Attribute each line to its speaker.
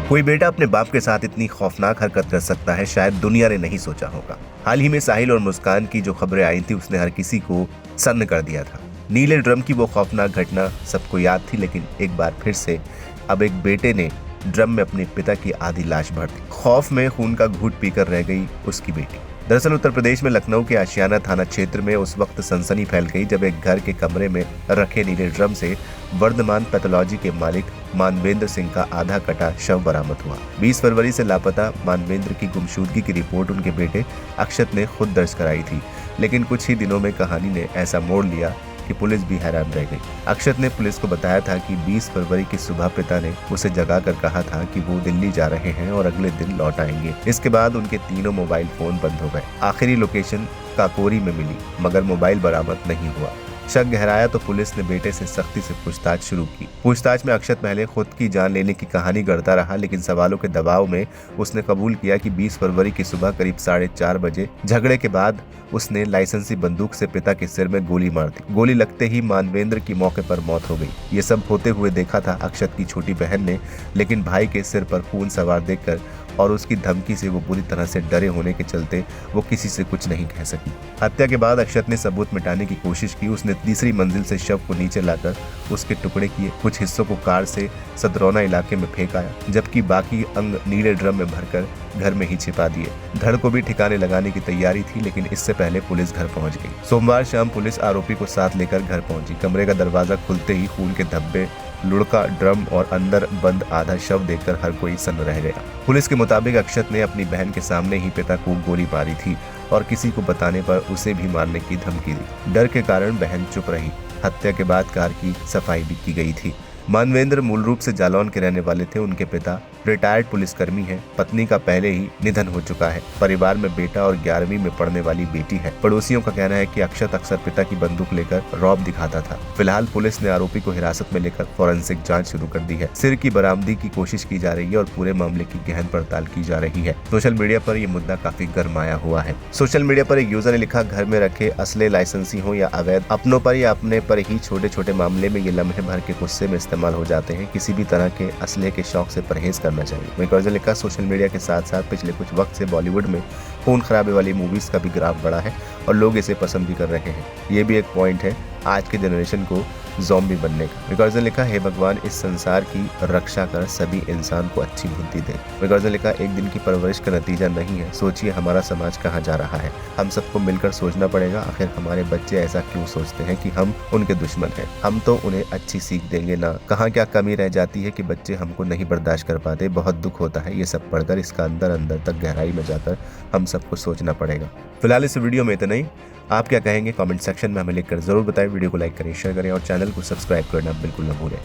Speaker 1: कोई बेटा अपने बाप के साथ इतनी खौफनाक हरकत कर सकता है, शायद दुनिया ने नहीं सोचा होगा। हाल ही में साहिल और मुस्कान की जो खबरें आई थी उसने हर किसी को सन्न कर दिया था। नीले ड्रम की वो खौफनाक घटना सबको याद थी, लेकिन एक बार फिर से अब एक बेटे ने ड्रम में अपने पिता की आधी लाश भर दी। खौफ में खून का घूंट पीकर रह गई उसकी बेटी। दरअसल उत्तर प्रदेश में लखनऊ के आशियाना थाना क्षेत्र में उस वक्त सनसनी फैल गई जब एक घर के कमरे में रखे नीले ड्रम से वर्धमान पैथोलॉजी के मालिक मानवेंद्र सिंह का आधा कटा शव बरामद हुआ। 20 फरवरी से लापता मानवेंद्र की गुमशुदगी की रिपोर्ट उनके बेटे अक्षत ने खुद दर्ज कराई थी, लेकिन कुछ ही दिनों में कहानी ने ऐसा मोड़ लिया कि पुलिस भी हैरान रह गई। अक्षत ने पुलिस को बताया था कि 20 फरवरी की सुबह पिता ने उसे जगाकर कहा था कि वो दिल्ली जा रहे हैं और अगले दिन लौट आएंगे। इसके बाद उनके तीनों मोबाइल फोन बंद हो गए। आखिरी लोकेशन काकोरी में मिली, मगर मोबाइल बरामद नहीं हुआ। शक गहराया तो पुलिस ने बेटे से सख्ती से पूछताछ शुरू की। पूछताछ में अक्षत पहले खुद की जान लेने की कहानी गढ़ता रहा, लेकिन सवालों के दबाव में उसने कबूल किया कि 20 फरवरी की सुबह करीब 4:30 बजे झगड़े के बाद उसने लाइसेंसी बंदूक से पिता के सिर में गोली मार दी। गोली लगते ही मानवेंद्र की मौके पर मौत हो गई। ये सब होते हुए देखा था अक्षत की छोटी बहन ने, लेकिन भाई के सिर पर खून सवार देखकर और उसकी धमकी से वो पूरी तरह से डरे होने के चलते वो किसी से कुछ नहीं कह सकी। हत्या के बाद अक्षत ने सबूत मिटाने की कोशिश की। उसने तीसरी मंजिल से शव को नीचे लाकर उसके टुकड़े किए। कुछ हिस्सों को कार से सदरौना इलाके में फेंक आया, जबकि बाकी अंग नीले ड्रम में भरकर घर में ही छिपा दिए। धड़ को भी ठिकाने लगाने की तैयारी थी, लेकिन इससे पहले पुलिस घर पहुंच गई। सोमवार शाम पुलिस आरोपी को साथ लेकर घर पहुंची। कमरे का दरवाजा खुलते ही खून के धब्बे, लुढ़का ड्रम और अंदर बंद आधा शव देखकर हर कोई सन्न रह गया। पुलिस के मुताबिक अक्षत ने अपनी बहन के सामने ही पिता को गोली मारी थी और किसी को बताने पर उसे भी मारने की धमकी दी। डर के कारण बहन चुप रही। हत्या के बाद कार की सफाई भी की गई थी। मानवेंद्र मूल रूप से जालौन के रहने वाले थे। उनके पिता रिटायर्ड पुलिसकर्मी हैं। पत्नी का पहले ही निधन हो चुका है। परिवार में बेटा और 11वीं में पढ़ने वाली बेटी है। पड़ोसियों का कहना है कि अक्षत अक्सर पिता की बंदूक लेकर रौब दिखाता था। फिलहाल पुलिस ने आरोपी को हिरासत में लेकर फॉरेंसिक जांच शुरू कर दी है। सिर की बरामदी की कोशिश की जा रही है और पूरे मामले की गहन पड़ताल की जा रही है। सोशल मीडिया पर यह मुद्दा काफी गरमाया हुआ है। सोशल मीडिया पर एक यूजर ने लिखा, घर में रखे असले लाइसेंसी हो या अवैध, अपनों पर या अपने पर ही छोटे छोटे मामले में ये लम्हे भर के गुस्से में इस्तेमाल हो जाते हैं। किसी भी तरह के असले के शौक से परहेज करना चाहिए। वहीं कर्ज लिखा, सोशल मीडिया के साथ साथ पिछले कुछ वक्त से बॉलीवुड में खून खराबे वाली मूवीज का भी ग्राफ बढ़ा है और लोग इसे पसंद भी कर रहे हैं। ये भी एक पॉइंट है आज के जनरेशन को ज़ॉम्बी बनने का। विकर्जन लिखा, हे भगवान इस संसार की रक्षा कर, सभी इंसान को अच्छी बुद्धि दे। विकर्जन लिखा, एक दिन की परवरिश का नतीजा नहीं है। सोचिए हमारा समाज कहाँ जा रहा है। हम सबको मिलकर सोचना पड़ेगा, आखिर हमारे बच्चे ऐसा क्यों सोचते हैं कि हम उनके दुश्मन हैं। हम तो उन्हें अच्छी सीख देंगे ना। कहाँ क्या कमी रह जाती है कि बच्चे हमको नहीं बर्दाश्त कर पाते। बहुत दुख होता है ये सब पढ़कर। इसका अंदर अंदर तक गहराई में जाकर हम सबको सोचना पड़ेगा। फिलहाल इस वीडियो में इतना ही। आप क्या कहेंगे कमेंट सेक्शन में हमें लिखकर जरूर बताएं। वीडियो को लाइक करें, शेयर करें और चैनल को सब्सक्राइब करना बिल्कुल न भूलें।